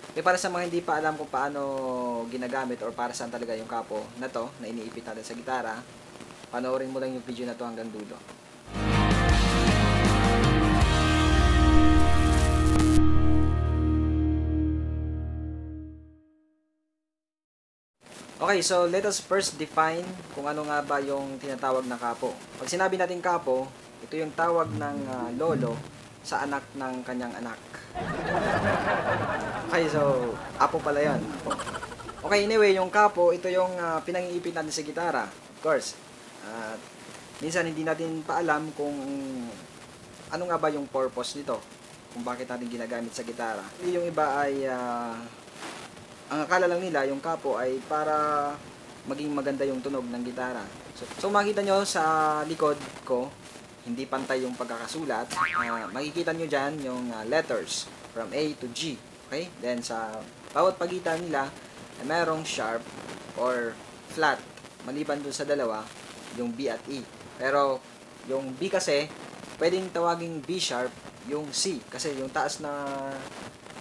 Okay, para sa mga hindi pa alam kung paano ginagamit or para saan talaga yung kapo na to na iniipit natin sa gitara, panoorin mo lang yung video na to hanggang dulo. Okay, so let us first define kung ano nga ba yung tinatawag na kapo. Pag sinabi natin kapo, ito yung tawag ng lolo sa anak ng kanyang anak. Okay, so apo pala yan. Apo. Okay, anyway, yung kapo, ito yung pinang-iipit natin sa gitara. Of course. At minsan hindi natin pa alam kung ano nga ba yung purpose nito. Kung bakit natin ginagamit sa gitara. Yung iba ay ang akala lang nila yung kapo ay para maging maganda yung tunog ng gitara. So makita nyo sa likod ko, hindi pantay yung pagkakasulat. Makikita nyo dyan yung letters from A to G. Okay? Then sa bawat pagitan nila, ay mayroong sharp or flat. Maliban dun sa dalawa, yung B at E. Pero yung B kasi, pwedeng tawaging B sharp yung C. Kasi yung taas na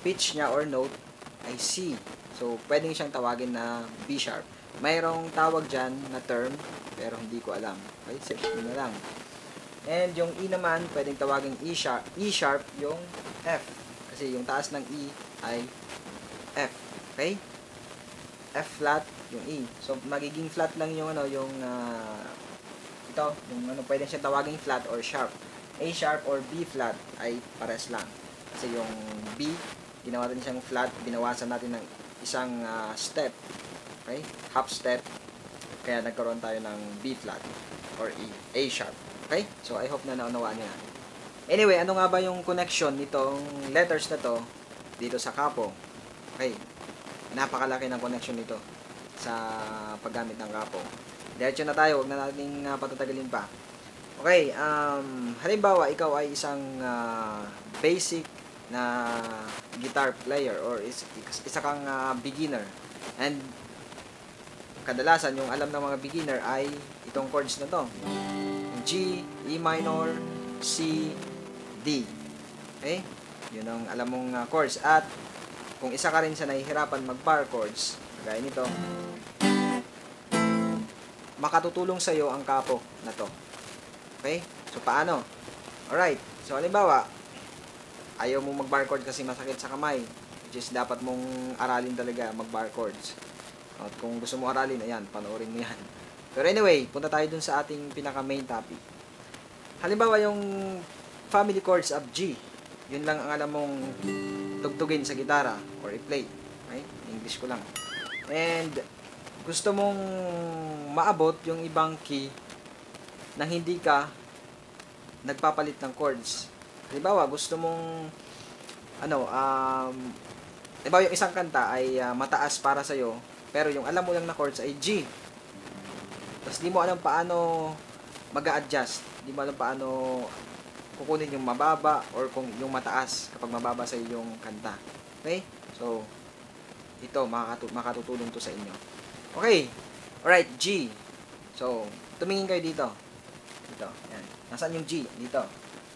pitch niya or note ay C. So, pwedeng siyang tawagin na B sharp. Mayroong tawag dyan na term, pero hindi ko alam. Okay, set ko na lang. And yung E naman, pwedeng tawagin E sharp yung F. Kasi yung taas ng E ay F. Okay? F flat yung E. So, magiging flat lang yung yung ito, yung pwedeng siya tawagin flat or sharp. A sharp or B flat ay pares lang. Kasi yung B, ginawa natin siyang flat, binawasan natin ng isang step, okay, half step, kaya nagkaroon tayo ng B flat or E, A sharp, okay, so I hope na naunawaan niyo yan. Anyway, ano nga ba yung connection nitong letters na to dito sa kapo? Okay, napakalaki ng connection nito sa paggamit ng kapo. Diretso na tayo, huwag na nating patatagalin pa. Okay, halimbawa ikaw ay isang basic na guitar player or isa kang beginner, and kadalasan yung alam ng mga beginner ay itong chords na to, G, E minor, C, D. Okay, yun ang alam mong chords. At kung isa ka rin sa nahihirapan mag bar chords kagaya nito, makatutulong sa iyo ang kapo na to. Okay, so paano? Alright, so halimbawa ayaw mong mag-bar chord kasi masakit sa kamay, which is dapat mong aralin talaga mag-bar chords. At kung gusto mo aralin, ayan, panoorin mo yan. Pero anyway, punta tayo dun sa ating pinaka-main topic. Halimbawa, yung family chords of G, yun lang ang alam mong tugtugin sa gitara or i-play. Okay? English ko lang. And gusto mong maabot yung ibang key na hindi ka nagpapalit ng chords. Halimbawa, gusto mong halimbawa yung isang kanta ay mataas para sa'yo, pero yung alam mo lang na chords ay G. Tapos di mo alam paano mag-a-adjust. Di mo alam paano kukunin yung mababa or kung yung mataas kapag mababa sa yung kanta. Okay? So, ito, makatutulong to sa inyo. Okay. Alright, G. So, tumingin kayo dito. Dito. Yan. Nasaan yung G? Dito.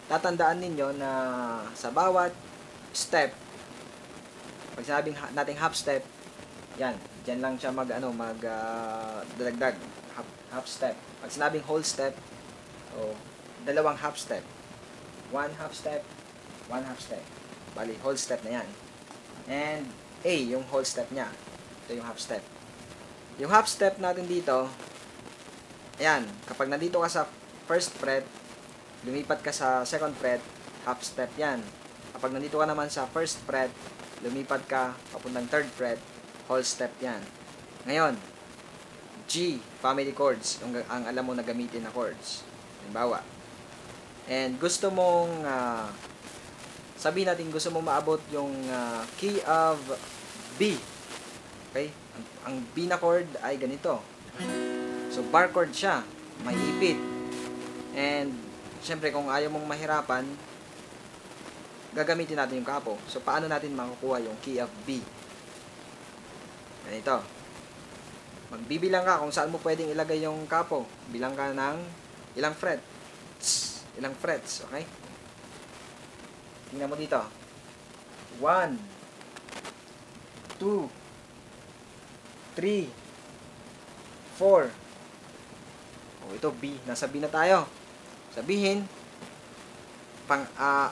Tatandaan ninyo na sa bawat step, pag sinabing nating half step, yan, dyan lang siya dadagdag, half step. Pag sinabing whole step, so, dalawang half step. One half step, one half step. Bali, whole step na yan. And A, yung whole step niya. Ito yung half step. Yung half step natin dito, ayan, kapag nandito ka sa first fret, lumipat ka sa second fret, half step yan. Kapag nandito ka naman sa first fret, lumipat ka papuntang third fret, whole step yan. Ngayon, G, family chords, ang alam mo na gamitin na chords. Halimbawa. And gusto mong, sabihin natin gusto mong maabot yung key of B. Okay? Ang B na chord ay ganito. So, bar chord siya. May ipit. And, syempre, kung ayaw mong mahirapan, gagamitin natin yung kapo. So, paano natin makukuha yung key of B? Ganito. Magbibilang ka kung saan mo pwedeng ilagay yung kapo. Bilang ka ng ilang frets. Ilang frets, okay? Tingnan mo dito. 1, 2, 3, 4. Ito B. Nasa B na tayo. Sabihin,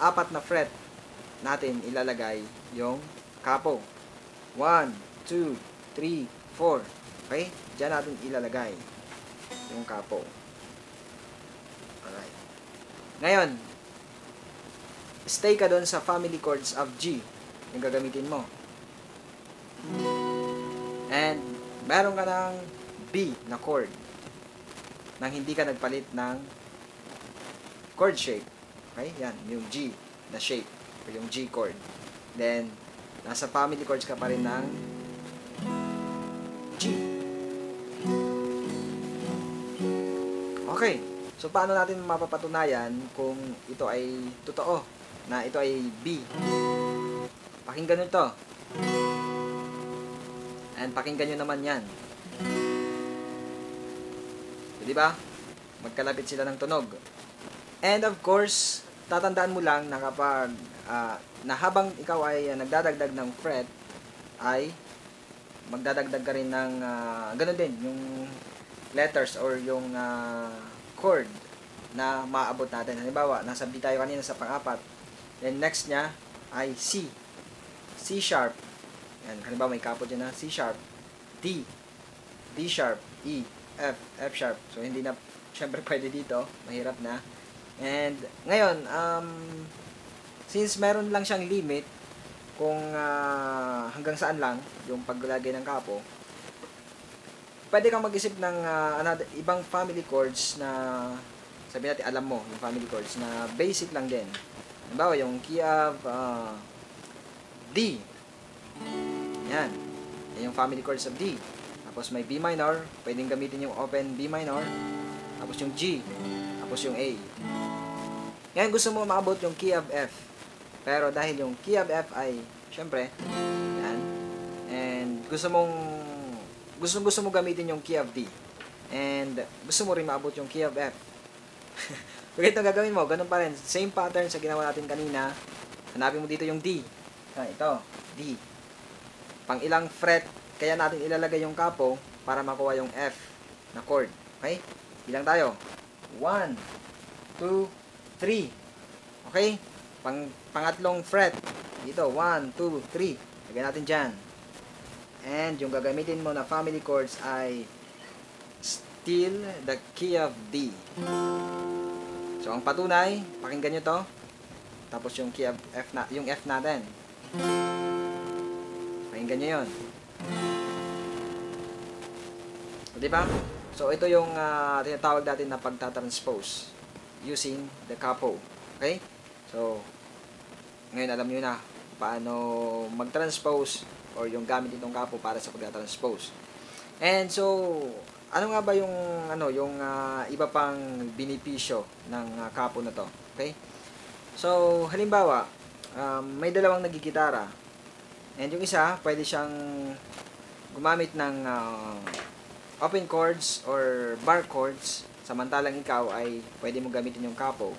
apat na fret natin ilalagay yung kapo. 1, 2, 3, 4. Okay? Diyan natin ilalagay yung kapo. Alright. Ngayon, stay ka doon sa family chords of G yung gagamitin mo. And meron ka ng B na chord nang hindi ka nagpalit ng chord shape. Okay? Yan, yung G na shape o yung G chord. Then, nasa family chords ka pa rin ng G. Okay. So, paano natin mapapatunayan kung ito ay totoo na ito ay B? Pakinggan nyo ito. And pakinggan nyo naman yan. So, diba? Magkalapit sila ng tunog. And of course, tatandaan mo lang na kapag na habang ikaw ay nagdadagdag ng fret, ay magdadagdag ka rin ng ganun din, yung letters or yung chord na maabot natin. Halimbawa, nasa B tayo kanina sa pang-apat. Then next niya ay C. C sharp. Yan, halimbawa may kapot dyan na C sharp, D, D sharp, E, F, F sharp. So hindi na syempre pwede dito, mahirap na. And ngayon, since meron lang siyang limit kung hanggang saan lang yung paglalagay ng kapo, pwede kang mag-isip ng ibang family chords na sabihin natin alam mo, yung family chords na basic lang din. Halimbawa, yung key of D. Yan. Yan yung family chords of D. Tapos may B minor, pwedeng gamitin yung open B minor. Tapos yung G. Tapos yung A. Ngayon gusto mo maabot yung key of F. Pero dahil yung key of F ay, syempre, yan. And gusto mo gamitin yung key of D. And gusto mo rin maabot yung key of F. So, ito gagawin mo, ganun pa rin. Same pattern sa ginawa natin kanina. Hanapin mo dito yung D. Ito, D. Pang ilang fret, kaya natin ilalagay yung kapo para makuha yung F na chord. Okay? Bilang tayo. 1, 2, 3. Okay? Pangatlong fret. Dito, 1, 2, 3. Lagyan natin dyan. And yung gagamitin mo na family chords ay still the key of D. So, ang patunay, pakinggan nyo to. Tapos yung key of F yung F natin. Pakinggan nyo yun. So, diba? So, ito yung tinatawag natin na pagtatranspose using the capo. Okay? So, ngayon alam nyo na paano mag-transpose or yung gamit itong capo para sa pagtatranspose. And so, ano nga ba yung iba pang benepisyo ng capo na to? Okay? So, halimbawa, may dalawang nagigitara. And yung isa, pwede siyang gumamit ng open chords or bar chords, samantalang ikaw ay pwede mo gamitin yung capo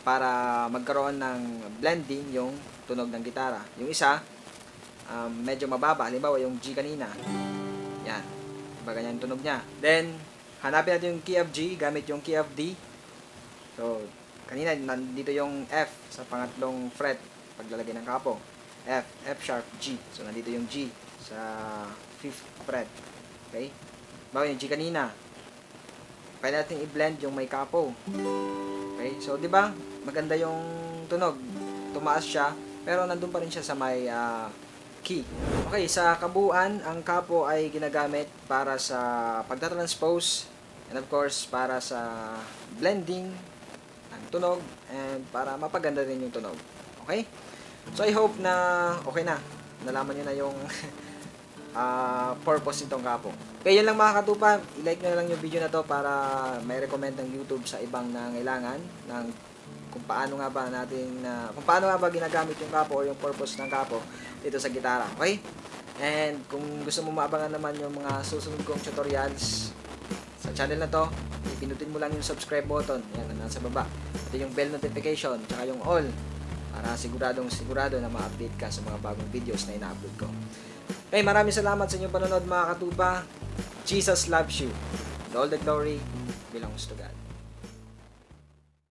para magkaroon ng blending yung tunog ng gitara. Yung isa, medyo mababa. Halimbawa, yung G kanina. Yan. Diba ganyan yung tunog niya. Then, hanapin natin yung key of G gamit yung key of D. So, kanina, nandito yung F sa pangatlong fret paglalagay ng capo. F, F sharp, G. So, nandito yung G sa 5th fret. Okay? Bawa yung G kanina. Pwede natin i-blend yung may capo. Okay? So, di ba? Maganda yung tunog. Tumaas siya, pero nandun pa rin siya sa may key. Okay, sa kabuuan, ang capo ay ginagamit para sa pagtatranspose and of course, para sa blending ng tunog and para mapaganda rin yung tunog. Okay? So, I hope na okay na. Nalaman nyo na yung purpose nitong capo. Okay, yun lang mga katupa. I-like nyo na lang yung video na to para may recommend ng YouTube sa ibang nangailangan ng kung paano nga ba ginagamit yung capo o yung purpose ng capo dito sa gitara. Okay? And kung gusto mo maabangan naman yung mga susunod kong tutorials sa channel na to, pinutin mo lang yung subscribe button. Yan, nasa baba. Ito yung bell notification, tsaka yung all para sigurado na ma-update ka sa mga bagong videos na ina-upload ko. Okay, maraming salamat sa inyong panonood mga katupa. Jesus loves you. And all the glory belongs to God.